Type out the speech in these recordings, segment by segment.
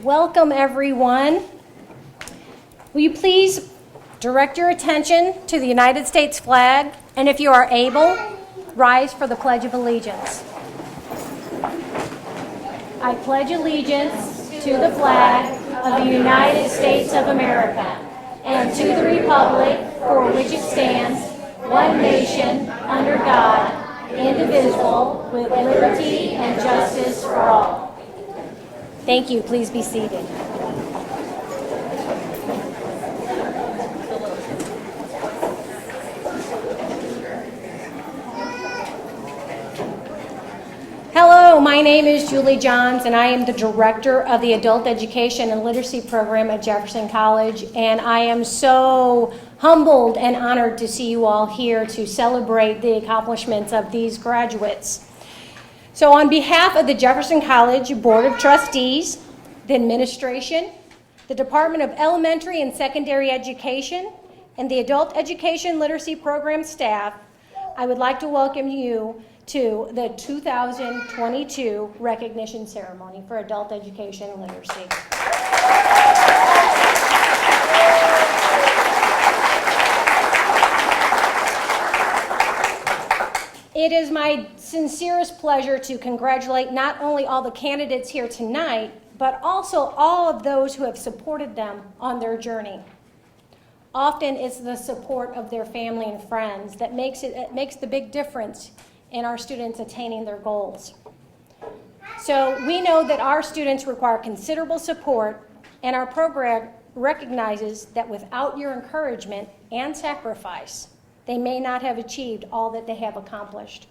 Welcome, everyone. Will you please direct your attention to the United States flag, and if you are able, rise for the Pledge of Allegiance. I pledge allegiance to the flag of the United States of America and to the republic for which it stands, one nation, under God, indivisible, with liberty and justice for all. Thank you. Please be seated. Hello, my name is Julie Johns, and I am the Director of the Adult Education and Literacy Program at Jefferson College, and I am so humbled and honored to see you all here to celebrate the accomplishments of these graduates. So on behalf of the Jefferson College Board of Trustees, the administration, the Department of Elementary and Secondary Education, and the Adult Education Literacy Program staff, I would like to welcome you to the 2022 recognition ceremony for adult education and literacy. It is my sincerest pleasure to congratulate not only all the candidates here tonight, but also all of those who have supported them on their journey. Often it's the support of their family and friends that makes the big difference in our students attaining their goals. So we know that our students require considerable support, and our program recognizes that without your encouragement and sacrifice, they may not have achieved all that they have accomplished.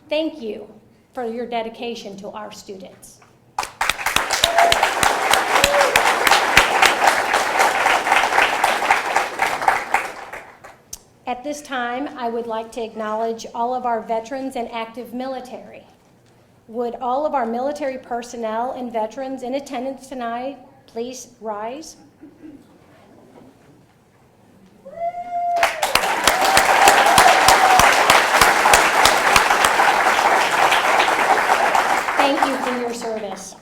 Thank you for your dedication to our students. At this time, I would like to acknowledge all of our veterans and active military. Would all of our military personnel and veterans in attendance tonight please rise? Thank you for your service.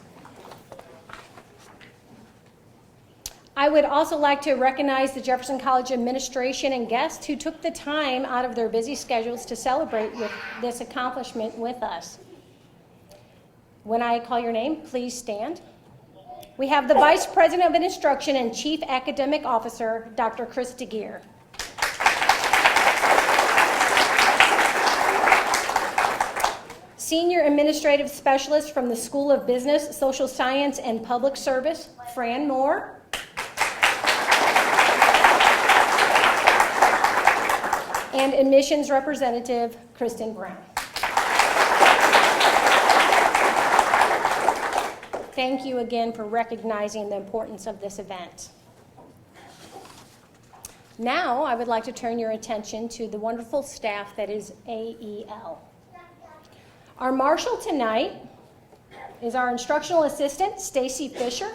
I would also like to recognize the Jefferson College administration and guests who took the time out of their busy schedules to celebrate with this accomplishment with us. When I call your name, please stand. We have the Vice President of Instruction and Chief Academic Officer, Dr. Chris DeGeer. Senior Administrative Specialist from the School of Business, Social Science, and Public Service, Fran Moore. And Admissions Representative, Kristen Brown. Thank you again for recognizing the importance of this event. Now, I would like to turn your attention to the wonderful staff that is AEL. Our marshal tonight is our instructional assistant, Stacy Fisher.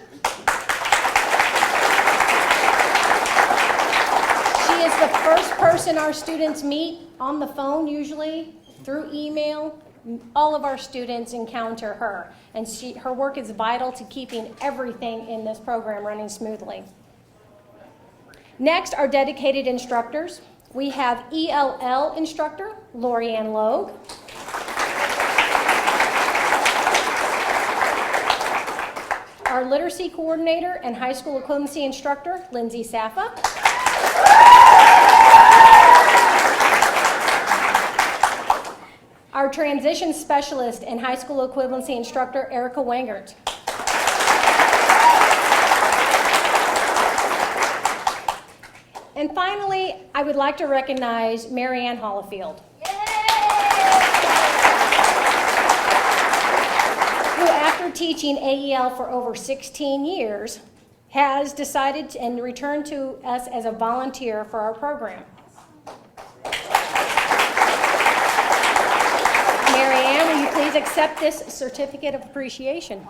She is the first person our students meet on the phone, usually through email. All of our students encounter her, and her work is vital to keeping everything in this program running smoothly. Next, our dedicated instructors. We have ELL instructor, Lorianne Logue. Our literacy coordinator and high school equivalency instructor, Lindsay Saffa. Our transition specialist and high school equivalency instructor, Erica Wangert. And finally, I would like to recognize Marianne Hollifield, who after teaching AEL for over 16 years, has decided and returned to us as a volunteer for our program. Marianne, will you please accept this certificate of appreciation?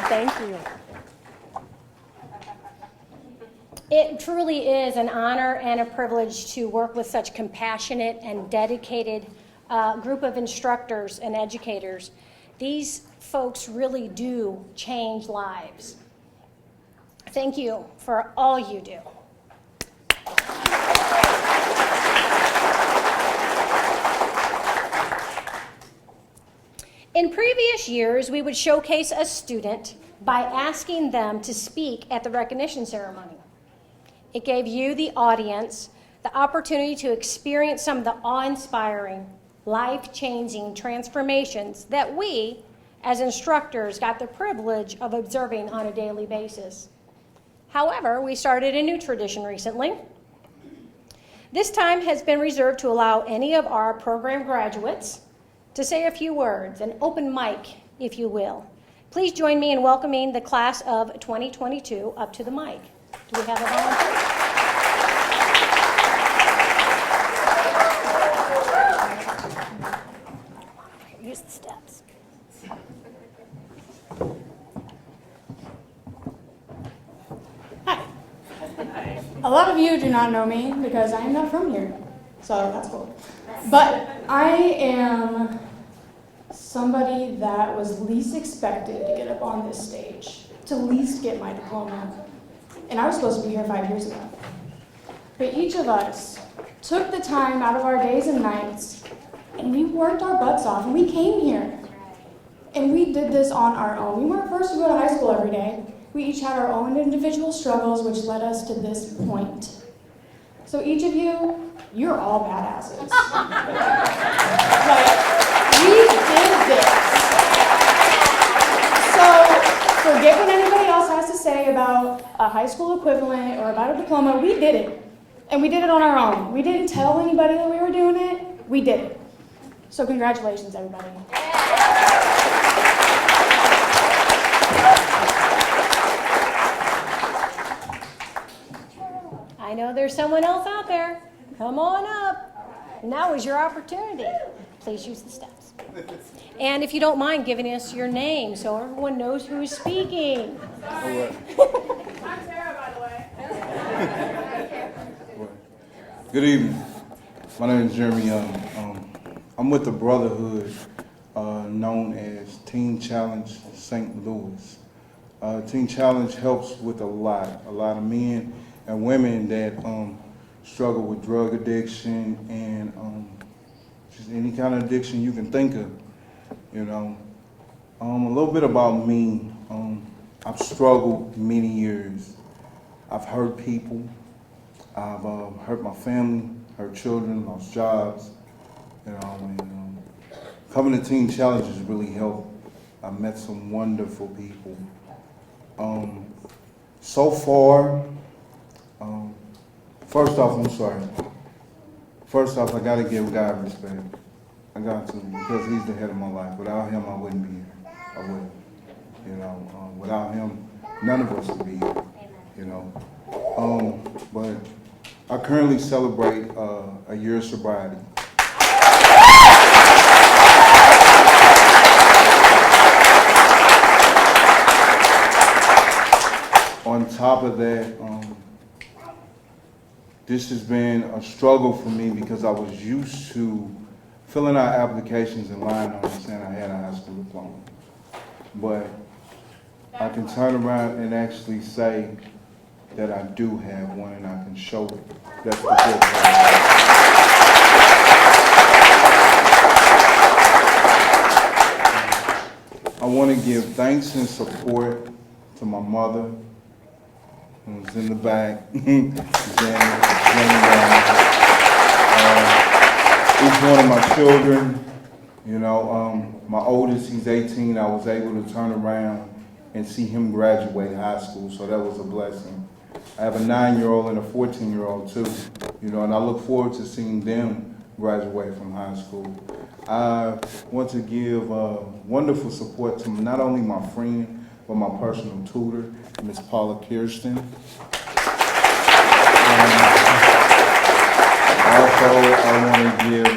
Thank you. It truly is an honor and a privilege to work with such compassionate and dedicated group of instructors and educators. These folks really do change lives. Thank you for all you do. In previous years, we would showcase a student by asking them to speak at the recognition ceremony. It gave you, the audience, the opportunity to experience some of the awe-inspiring, life-changing transformations that we, as instructors, got the privilege of observing on a daily basis. However, we started a new tradition recently. This time has been reserved to allow any of our program graduates to say a few words, an open mic, if you will. Please join me in welcoming the class of 2022 up to the mic. Do we have a volunteer? Use the steps. Hi. A lot of you do not know me because I am not from here, so that's cool. But I am somebody that was least expected to get up on this stage, to least get my diploma. And I was supposed to be here 5 years ago. But each of us took the time out of our days and nights, and we worked our butts off, and we came here. And we did this on our own. We weren't forced to go to high school every day. We each had our own individual struggles, which led us to this point. So each of you, you're all badasses. Like, we did this. So forget what anybody else has to say about a high school equivalent or about a diploma. We did it. And we did it on our own. We didn't tell anybody that we were doing it. We did it. So congratulations, everybody. I know there's someone else out there. Come on up. Now is your opportunity. Please use the steps. And if you don't mind giving us your name so everyone knows who is speaking. I'm Sarah, by the way. Good evening. My name is Jeremy Young. I'm with the Brotherhood known as Teen Challenge St. Louis. Teen Challenge helps with a lot of men and women that struggle with drug addiction and just any kind of addiction you can think of, you know. A little bit about me. I've struggled many years. I've hurt people. I've hurt my family, hurt children, lost jobs, you know. And coming to Teen Challenge has really helped. I've met some wonderful people. So far, first off, I got to give God respect. I got to, because He's the head of my life. Without Him, I wouldn't be here. I wouldn't. You know, without Him, none of us would be here. You know. But I currently celebrate a year of sobriety. On top of that, this has been a struggle for me because I was used to filling out applications and lying on them saying I had a high school diploma. But I can turn around and actually say that I do have one and I can show it. That's the good part. I want to give thanks and support to my mother, who's in the back, each one of my children, you know, my oldest, he's 18, I was able to turn around and see him graduate high school, so that was a blessing. I have a 9-year-old and a 14-year-old too, you know, and I look forward to seeing them graduate from high school. I want to give wonderful support to not only my friend, but my personal tutor, Miss Paula Kirsten. Also, I want to give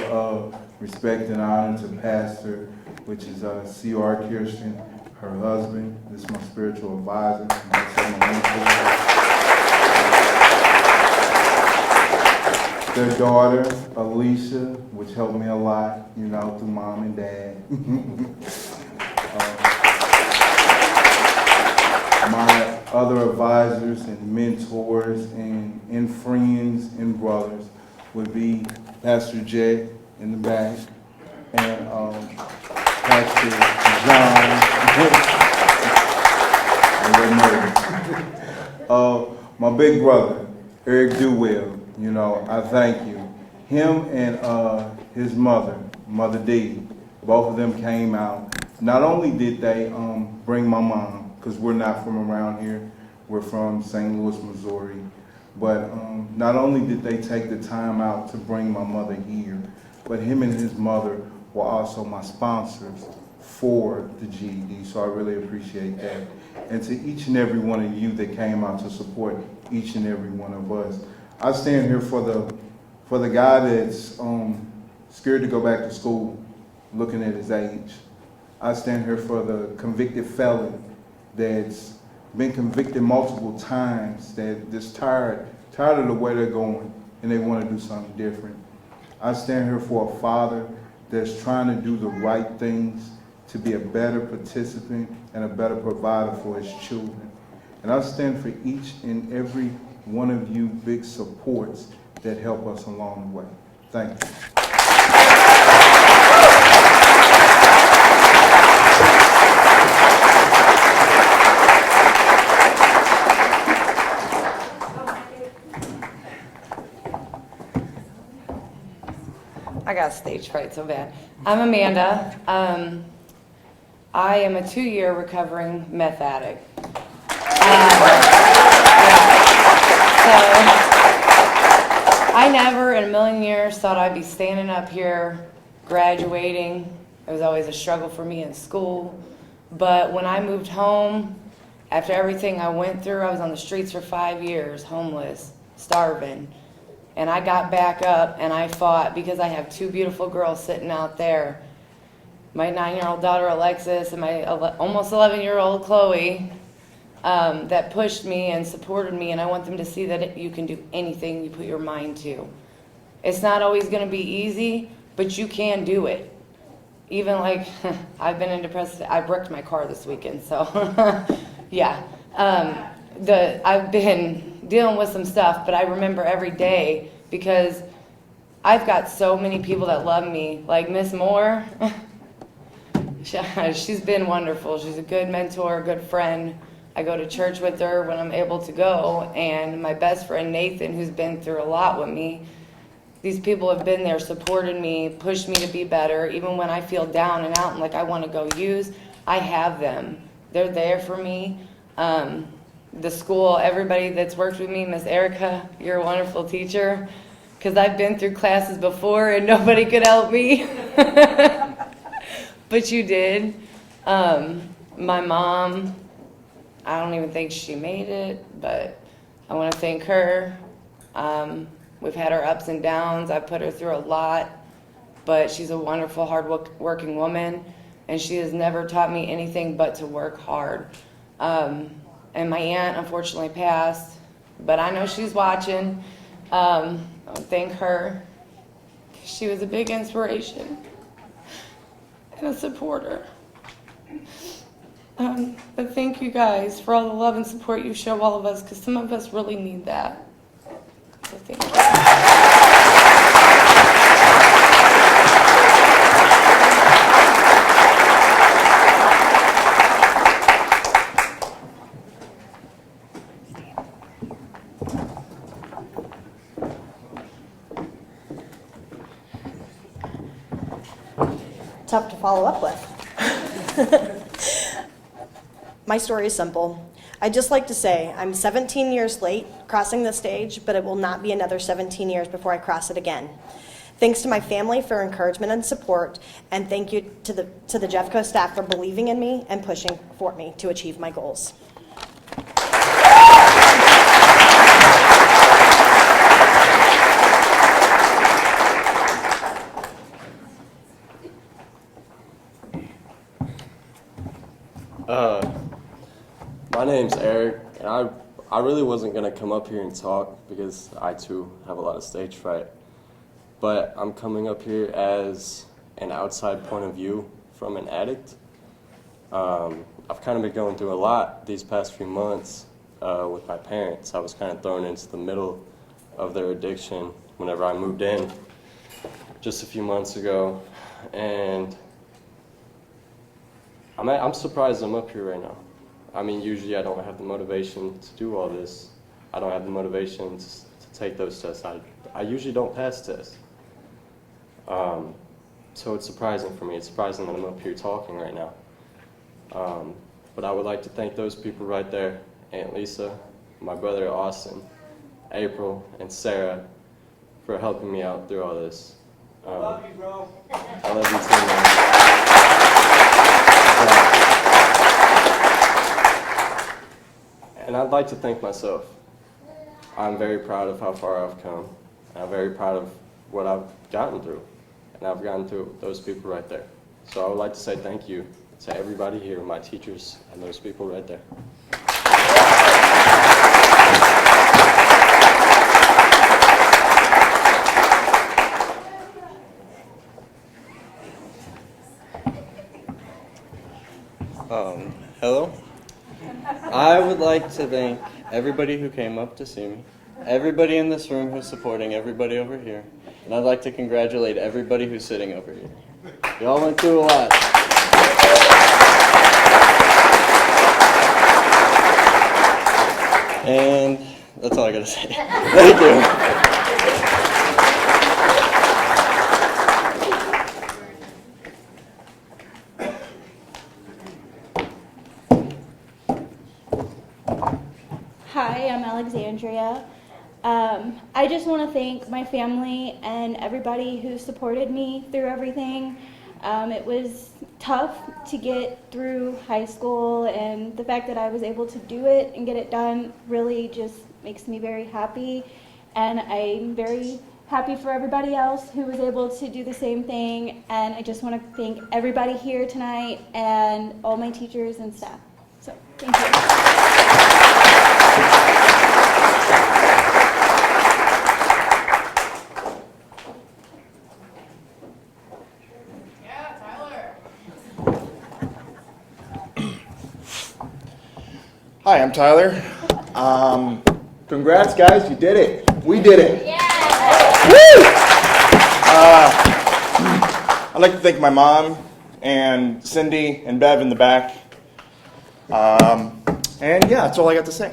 respect and honor to Pastor, which is C.R. Kirsten, her husband. This is my spiritual advisor. their daughter, Alicia, which helped me a lot, you know, through mom and dad. My other advisors and mentors and friends and brothers would be Pastor Jay in the back and Pastor John. My big brother, Eric Dewell, you know, I thank you. Him and his mother, Mother Dee, both of them came out. Not only did they bring my mom, because we're not from around here, we're from St. Louis, Missouri, but not only did they take the time out to bring my mother here, but him and his mother were also my sponsors for the GED, so I really appreciate that. And to each and every one of you that came out to support each and every one of us. I stand here for the guy that's scared to go back to school, looking at his age. I stand here for the convicted felon that's been convicted multiple times, that's tired of the way they're going, and they want to do something different. I stand here for a father that's trying to do the right things, to be a better participant and a better provider for his children. And I stand for each and every one of you big supports that help us along the way. Thank you. I got stage fright so bad. I'm Amanda. I am a 2-year recovering meth addict. So I never in a million years thought I'd be standing up here graduating. It was always a struggle for me in school. But when I moved home, after everything I went through, I was on the streets for 5 years, homeless, starving. And I got back up and I fought because I have 2 beautiful girls sitting out there. My 9-year-old daughter Alexis and my almost 11-year-old Chloe that pushed me and supported me, and I want them to see that you can do anything you put your mind to. It's not always going to be easy, but you can do it. Even like, I've been in depressive, I wrecked my car this weekend, so yeah. I've been dealing with some stuff, but I remember every day because I've got so many people that love me, like Miss Moore. She's been wonderful. She's a good mentor, a good friend. I go to church with her when I'm able to go, and my best friend Nathan, who's been through a lot with me. These people have been there, supported me, pushed me to be better. Even when I feel down and out and like I want to go use, I have them. They're there for me. The school, everybody that's worked with me, Miss Erica, you're a wonderful teacher, because I've been through classes before and nobody could help me. But you did. My mom, I don't even think she made it, but I want to thank her. We've had our ups and downs. I've put her through a lot, but she's a wonderful, hard-working woman, and she has never taught me anything but to work hard. And my aunt unfortunately passed, but I know she's watching. I'll thank her. She was a big inspiration and a supporter. But thank you guys for all the love and support you show all of us, because some of us really need that. So thank you. Tough to follow up with. My story is simple. I'd just like to say I'm 17 years late crossing the stage, but it will not be another 17 years before I cross it again. Thanks to my family for encouragement and support, and thank you to the Jeffco staff for believing in me and pushing for me to achieve my goals. My name's Eric, and I really wasn't going to come up here and talk because I too have a lot of stage fright. but I'm coming up here as an outside point of view from an addict. I've kind of been going through a lot these past few months with my parents. I was kind of thrown into the middle of their addiction whenever I moved in just a few months ago, and I'm surprised I'm up here right now. I mean, usually I don't have the motivation to do all this. I don't have the motivation to take those tests. I usually don't pass tests. So it's surprising for me. It's surprising that I'm up here talking right now. But I would like to thank those people right there, Aunt Lisa, my brother Austin, April, and Sarah, for helping me out through all this. I love you, bro. I love you too, man. And I'd like to thank myself. I'm very proud of how far I've come. I'm very proud of what I've gotten through. And I've gotten through those people right there. So I would like to say thank you to everybody here, my teachers, and those people right there. Hello. I would like to thank everybody who came up to see me, everybody in this room who's supporting everybody over here, and I'd like to congratulate everybody who's sitting over here. Y'all went through a lot. And that's all I gotta say. Thank you. Hi, I'm Alexandria. I just want to thank my family and everybody who supported me through everything. It was tough to get through high school, and the fact that I was able to do it and get it done really just makes me very happy. And I'm very happy for everybody else who was able to do the same thing. And I just want to thank everybody here tonight and all my teachers and staff. So, thank you. Hi, I'm Tyler. Congrats, guys, you did it. We did it. Yeah. Woo! I'd like to thank my mom and Cindy and Bev in the back. And yeah, that's all I got to say.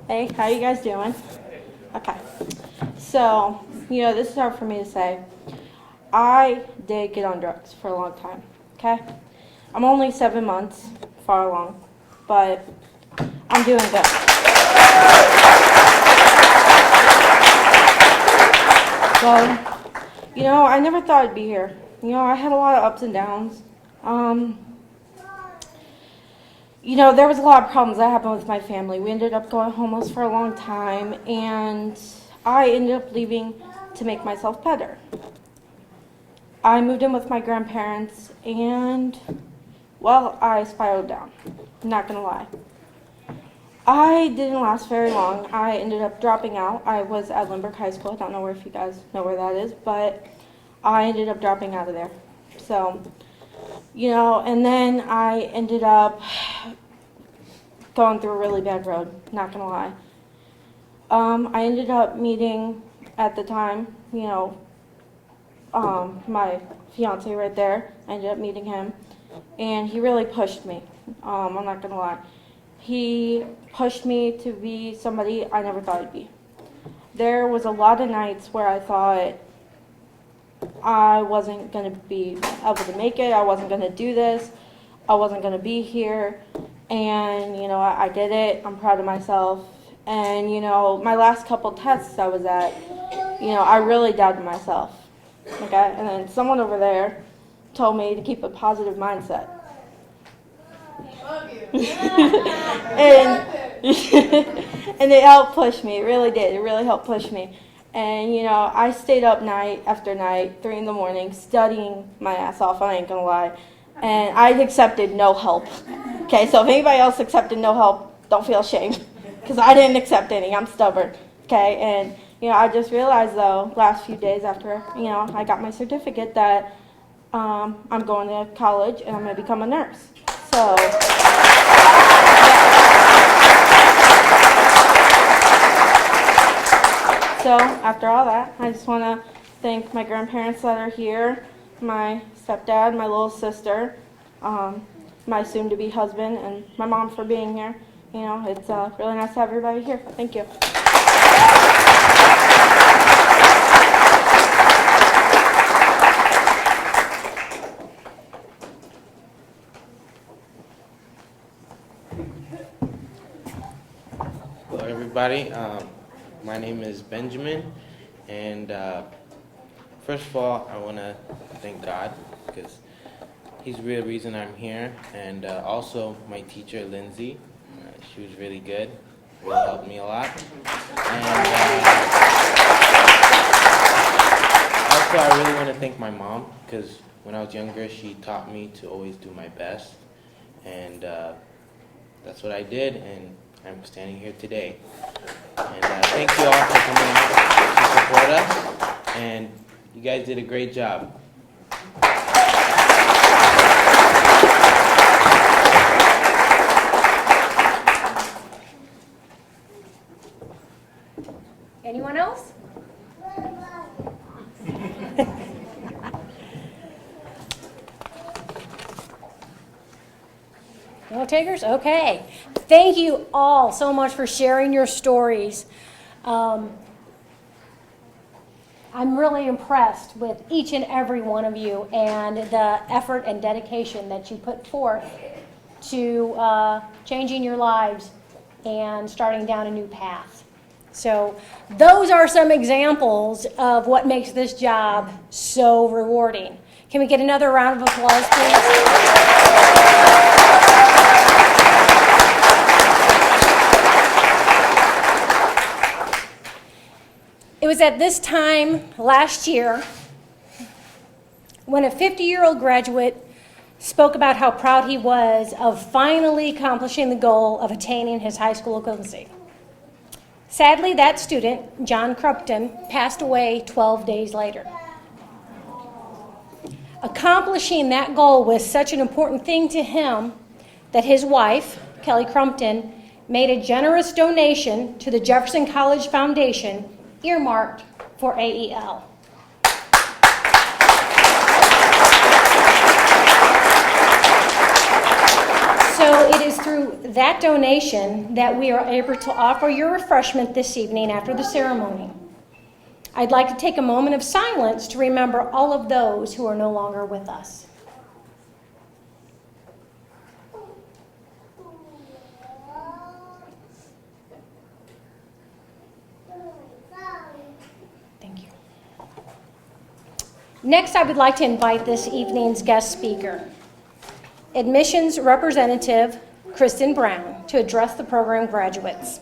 Hey, how you guys doing? Okay. So, this is hard for me to say. I did get on drugs for a long time, okay? I'm only 7 months far along, but I'm doing good. So, I never thought I'd be here. I had a lot of ups and downs. There was a lot of problems that happened with my family. We ended up going homeless for a long time, and I ended up leaving to make myself better. I moved in with my grandparents, and, I spiraled down. I'm not gonna lie. I didn't last very long. I ended up dropping out. I was at Lindbergh High School. I don't know if you guys know where that is, but I ended up dropping out of there. So, and then I ended up going through a really bad road, not gonna lie. I ended up meeting, at the time, my fiance right there. I ended up meeting him, and he really pushed me. I'm not gonna lie. He pushed me to be somebody I never thought I'd be. There was a lot of nights where I thought I wasn't going to be able to make it, I wasn't going to do this, I wasn't going to be here, and, I did it, I'm proud of myself, and, my last couple tests I was at, I really doubted myself, okay, and then someone over there told me to keep a positive mindset. and it helped push me, it really did, it really helped push me. And, I stayed up night after night, 3 in the morning, studying my ass off, I ain't gonna lie. And I accepted no help. Okay, so if anybody else accepted no help, don't feel ashamed. Because I didn't accept any, I'm stubborn. Okay, and, I just realized, though, last few days after, I got my certificate that I'm going to college and I'm gonna become a nurse. So, So after all that, I just want to thank my grandparents that are here, my stepdad, my little sister, my soon-to-be husband, and my mom for being here. It's really nice to have everybody here. Thank you. Hello, everybody. My name is Benjamin, and first of all, I want to thank God because He's the real reason I'm here, and also my teacher, Lindsay. She was really good, really helped me a lot. And also, I really want to thank my mom because when I was younger, she taught me to always do my best, and that's what I did, and I'm standing here today. And thank you all for coming out to support us, and you guys did a great job. Anyone else? No takers? Okay. Thank you all so much for sharing your stories. I'm really impressed with each and every one of you and the effort and dedication that you put forth to changing your lives and starting down a new path. So those are some examples of what makes this job so rewarding. Can we get another round of applause, please? It was at this time last year when a 50-year-old graduate spoke about how proud he was of finally accomplishing the goal of attaining his high school equivalency. Sadly, that student, John Crumpton, passed away 12 days later. Accomplishing that goal was such an important thing to him that his wife, Kelly Crumpton, made a generous donation to the Jefferson College Foundation earmarked for AEL. So it is through that donation that we are able to offer your refreshment this evening after the ceremony. I'd like to take a moment of silence to remember all of those who are no longer with us. Thank you. Next, I would like to invite this evening's guest speaker, Admissions Representative Kristen Brown, to address the program graduates.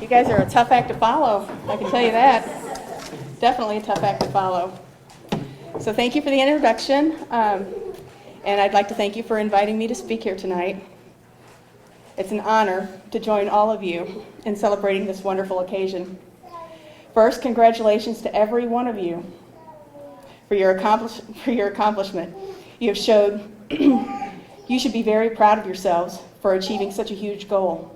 You guys are a tough act to follow, I can tell you that. Definitely a tough act to follow. So thank you for the introduction, and I'd like to thank you for inviting me to speak here tonight. It's an honor to join all of you in celebrating this wonderful occasion. First, congratulations to every one of you for your accomplishment. You have showed you should be very proud of yourselves for achieving such a huge goal.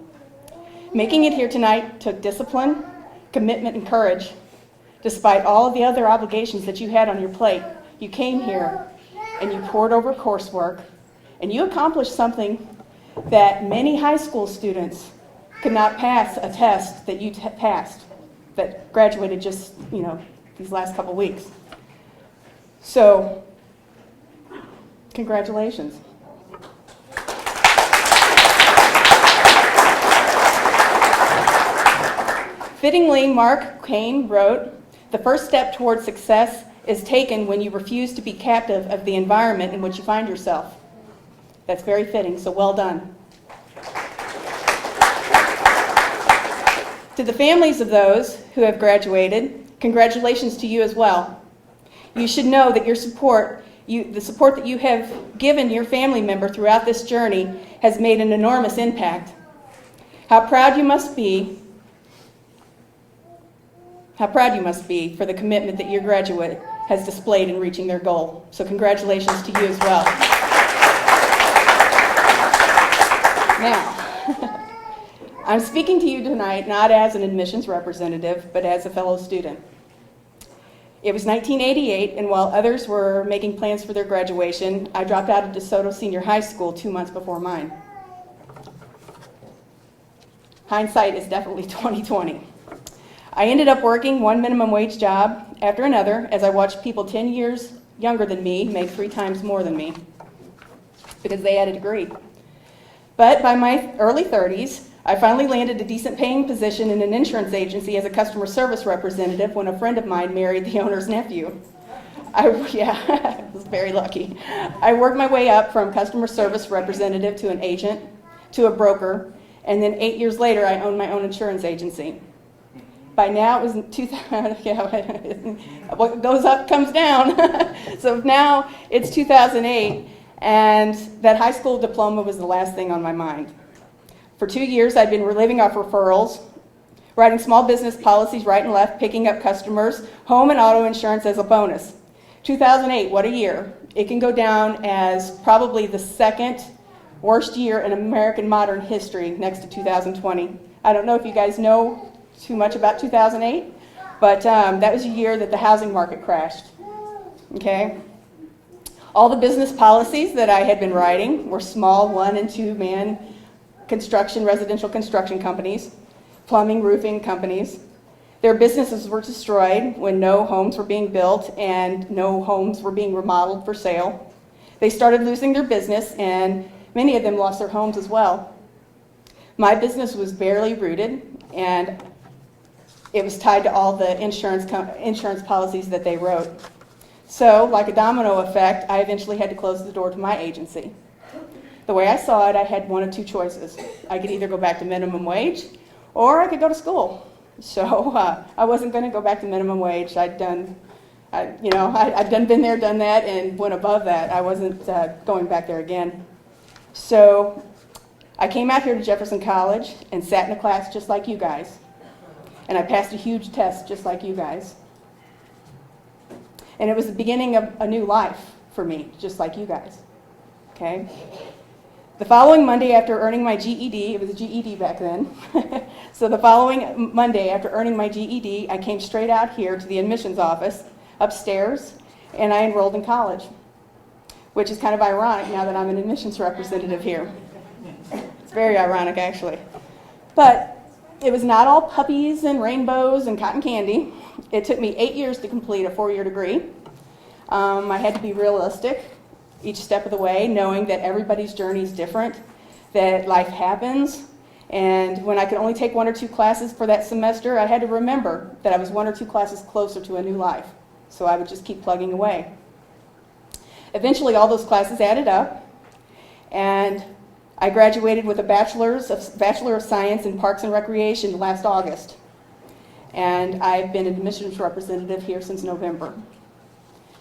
Making it here tonight took discipline, commitment, and courage. Despite all of the other obligations that you had on your plate, you came here and you poured over coursework, and you accomplished something that many high school students could not pass a test that you passed, that graduated just, these last couple weeks. So, congratulations. Fittingly, Mark Kane wrote, "The first step towards success is taken when you refuse to be captive of the environment in which you find yourself." That's very fitting, so well done. To the families of those who have graduated, congratulations to you as well. You should know that your support, the support that you have given your family member throughout this journey has made an enormous impact. How proud you must be for the commitment that your graduate has displayed in reaching their goal. So congratulations to you as well. Now, I'm speaking to you tonight not as an admissions representative, but as a fellow student. It was 1988, and while others were making plans for their graduation, I dropped out of DeSoto Senior High School 2 months before mine. Hindsight is definitely 20/20. I ended up working one minimum wage job after another as I watched people 10 years younger than me make 3 times more than me because they had a degree. But by my early 30s, I finally landed a decent paying position in an insurance agency as a customer service representative when a friend of mine married the owner's nephew. I was very lucky. I worked my way up from customer service representative to an agent, to a broker, and then 8 years later, I owned my own insurance agency. By now, it was 2000, what goes up comes down. So now it's 2008, and that high school diploma was the last thing on my mind. For 2 years, I'd been living off referrals, writing small business policies right and left, picking up customers, home and auto insurance as a bonus. 2008, what a year. It can go down as probably the second worst year in American modern history next to 2020. I don't know if you guys know too much about 2008, but that was a year that the housing market crashed. Okay? All the business policies that I had been writing were small 1- and 2-man residential construction companies, plumbing, roofing companies. Their businesses were destroyed when no homes were being built and no homes were being remodeled for sale. They started losing their business, and many of them lost their homes as well. My business was barely rooted, and it was tied to all the insurance policies that they wrote. So, like a domino effect, I eventually had to close the door to my agency. The way I saw it, I had one of 2 choices. I could either go back to minimum wage, or I could go to school. So I wasn't going to go back to minimum wage. I'd been there, done that, and went above that. I wasn't going back there again. So I came out here to Jefferson College and sat in a class just like you guys. And I passed a huge test just like you guys. And it was the beginning of a new life for me, just like you guys. Okay? The following Monday after earning my GED, it was a GED back then, so the following Monday after earning my GED, I came straight out here to the admissions office upstairs, and I enrolled in college, which is kind of ironic now that I'm an admissions representative here. It's very ironic, actually. But it was not all puppies and rainbows and cotton candy. It took me 8 years to complete a 4-year degree. I had to be realistic each step of the way, knowing that everybody's journey is different, that life happens, and when I could only take 1 or 2 classes for that semester, I had to remember that I was 1 or 2 classes closer to a new life, so I would just keep plugging away. Eventually, all those classes added up, and I graduated with a Bachelor of Science in Parks and Recreation last August, and I've been an admissions representative here since November.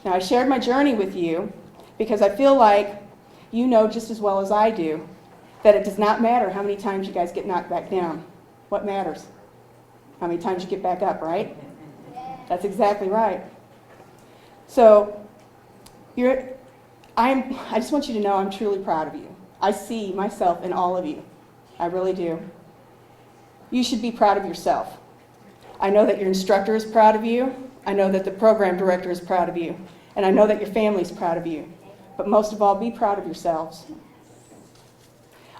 Now, I shared my journey with you because I feel like you know just as well as I do that it does not matter how many times you guys get knocked back down. What matters? How many times you get back up, right? That's exactly right. So, I just want you to know I'm truly proud of you. I see myself in all of you. I really do. You should be proud of yourself. I know that your instructor is proud of you. I know that the program director is proud of you. And I know that your family is proud of you. But most of all, be proud of yourselves.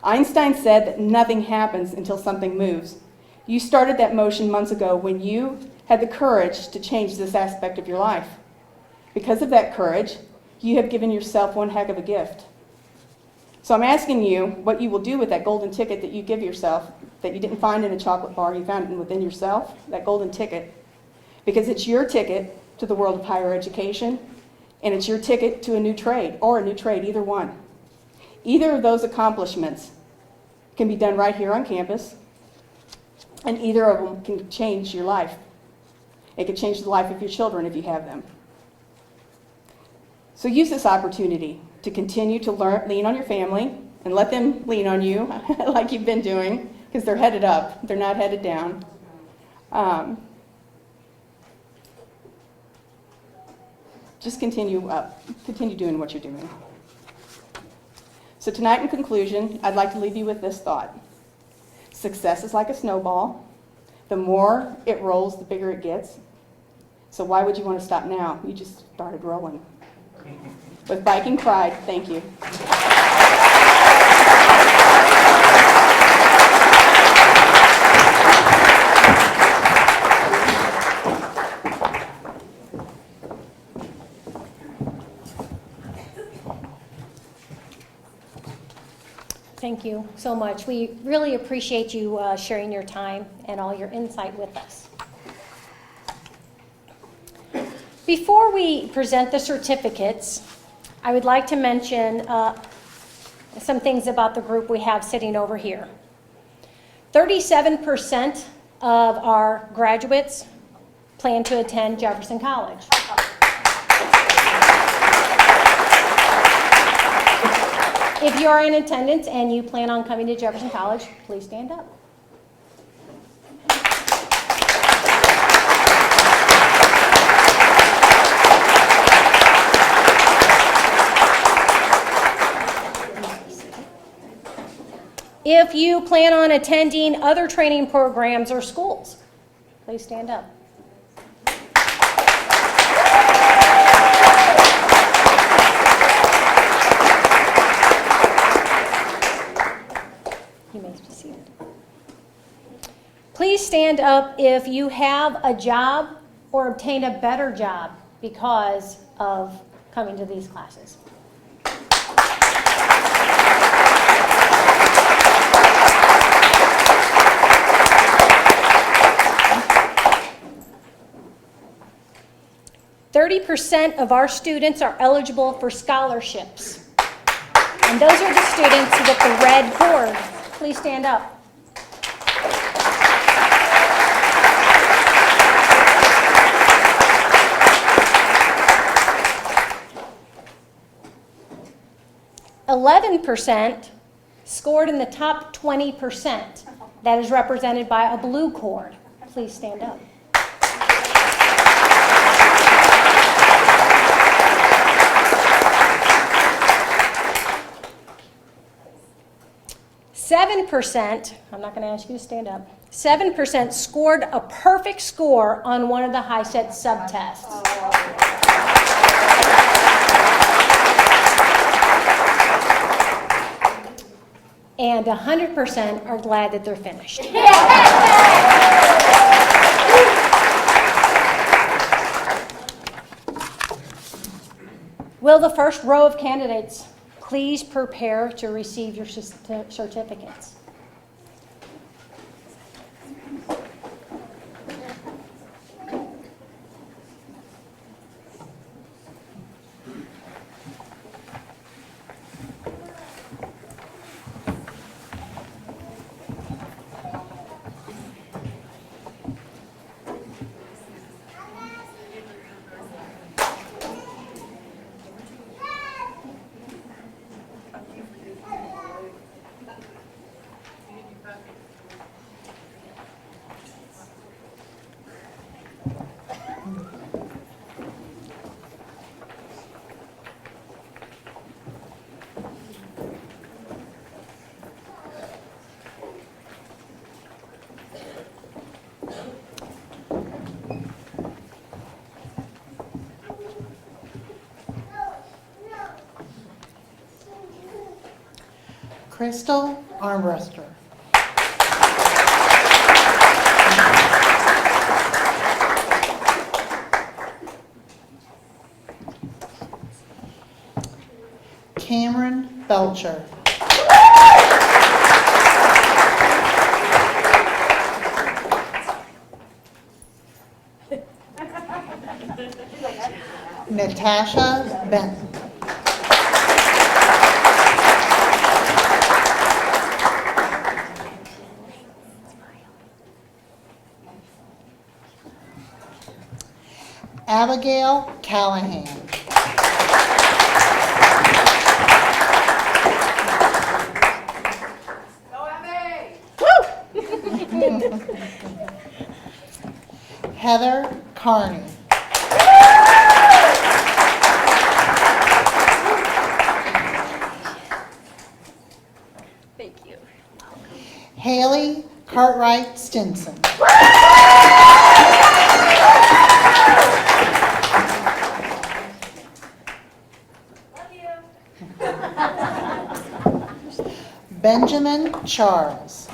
Einstein said that nothing happens until something moves. You started that motion months ago when you had the courage to change this aspect of your life. Because of that courage, you have given yourself one heck of a gift. So I'm asking you what you will do with that golden ticket that you give yourself, that you didn't find in a chocolate bar, you found it within yourself, that golden ticket. Because it's your ticket to the world of higher education, and it's your ticket to a new trade, or a new trade, either one. Either of those accomplishments can be done right here on campus, and either of them can change your life. It can change the life of your children if you have them. So use this opportunity to continue to lean on your family and let them lean on you like you've been doing, because they're headed up, they're not headed down. Just continue up, continue doing what you're doing. So tonight, in conclusion, I'd like to leave you with this thought. Success is like a snowball. The more it rolls, the bigger it gets. So why would you want to stop now? You just started rolling. With Viking pride, thank you. Thank you so much. We really appreciate you sharing your time and all your insight with us. Before we present the certificates, I would like to mention some things about the group we have sitting over here. 37% of our graduates plan to attend Jefferson College. If you are in attendance and you plan on coming to Jefferson College, please stand up. If you plan on attending other training programs or schools, please stand up. You may be seated. Please stand up if you have a job or obtain a better job because of coming to these classes. %, of our students are eligible for scholarships. And those are the students with the red cord. Please stand up. %, scored in the top 20%. That is represented by a blue cord. Please stand up. %, I'm not going to ask you to stand up, 7% scored a perfect score on one of the HiSET subtests. And 100% are glad that they're finished. Will the first row of candidates please prepare to receive your certificates? Crystal Armbruster. Cameron Belcher. Natasha Benton. Abigail Callahan. Heather Carney. Thank you. Haley Cartwright Stinson. Benjamin Charles.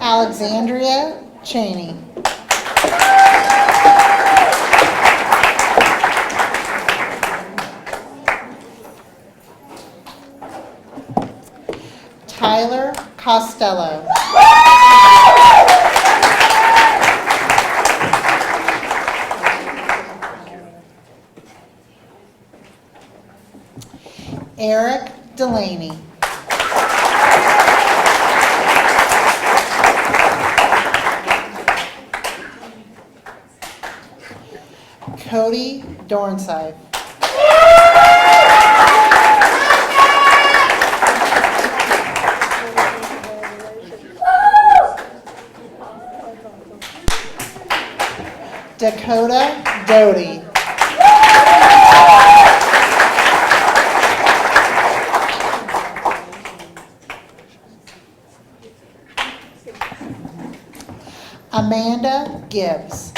Alexandria Cheney. Tyler Costello. Eric Delaney. Cody Dornside. Dakota Doty. Amanda Gibbs.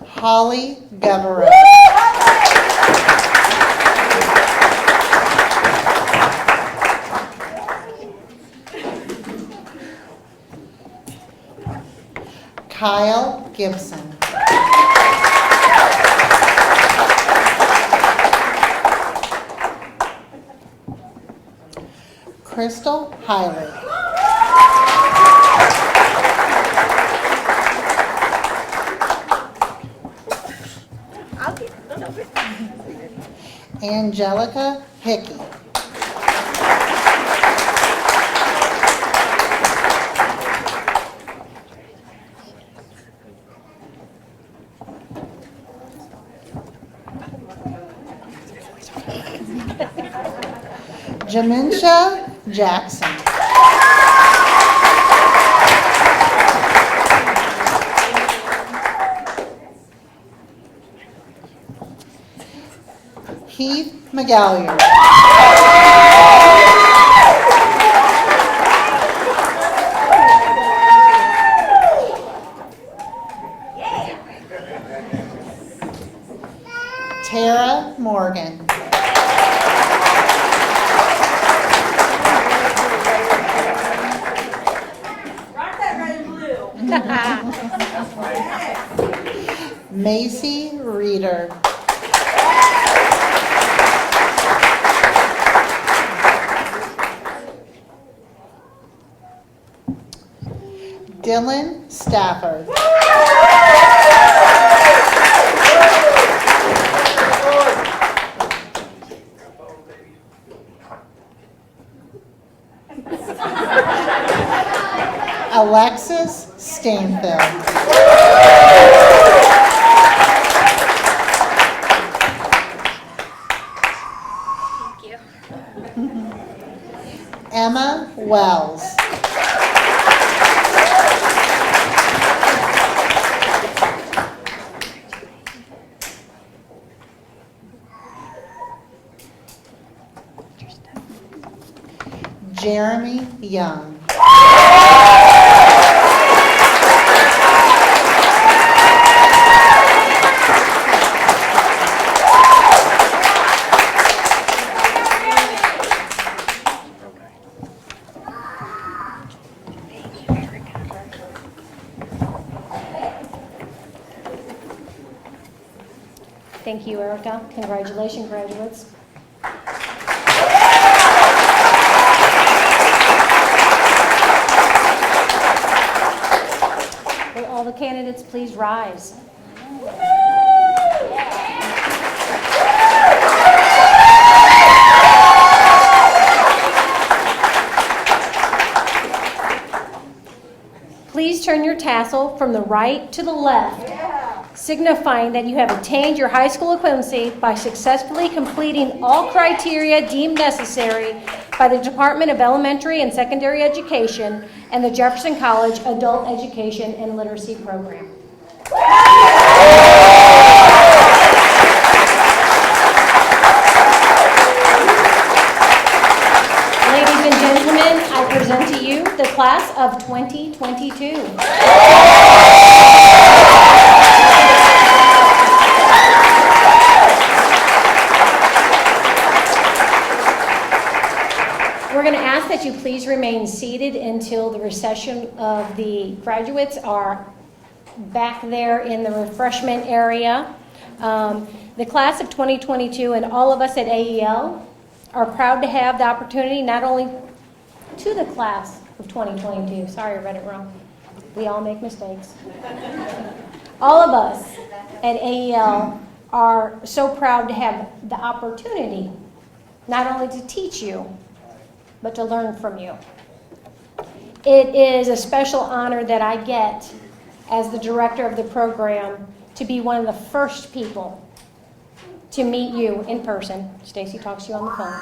Holly Govero. Kyle Gibson. Crystal Hiley. Angelica Hickey. Jaminsha Jackson. Keith McGallier. Tara Morgan. Macy Reeder. Dylan Stafford. Alexis Stanfield. Emma Wells. Jeremy Young. Thank you, Erica. Congratulations, graduates. please rise. Please turn your tassel from the right to the left, signifying that you have attained your high school equivalency by successfully completing all criteria deemed necessary by the Department of Elementary and Secondary Education and the Jefferson College Adult Education and Literacy Program. Ladies and gentlemen, I present to you the class of 2022. We're going to ask that you please remain seated until the reception of the graduates are back there in the refreshment area. The class of 2022 and all of us at AEL are proud to have the opportunity not only to the class of 2022, sorry I read it wrong, we all make mistakes. All of us at AEL are so proud to have the opportunity not only to teach you, but to learn from you. It is a special honor that I get as the director of the program to be one of the first people to meet you in person. Stacy talks to you on the phone.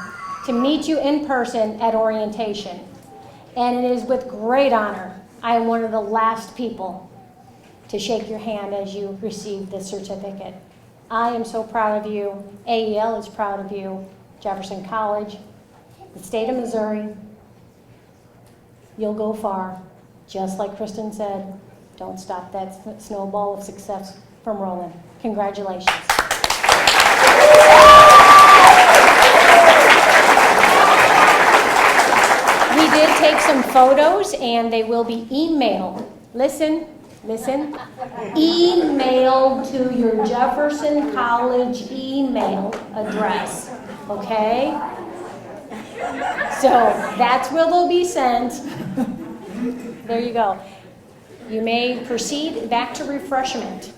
To meet you in person at orientation. And it is with great honor I am one of the last people to shake your hand as you receive this certificate. I am so proud of you. AEL is proud of you. Jefferson College, the state of Missouri. You'll go far. Just like Kristen said, don't stop that snowball of success from rolling. Congratulations. We did take some photos and they will be emailed. Listen, emailed to your Jefferson College email address, okay? So that's where they'll be sent. There you go. You may proceed back to refreshment.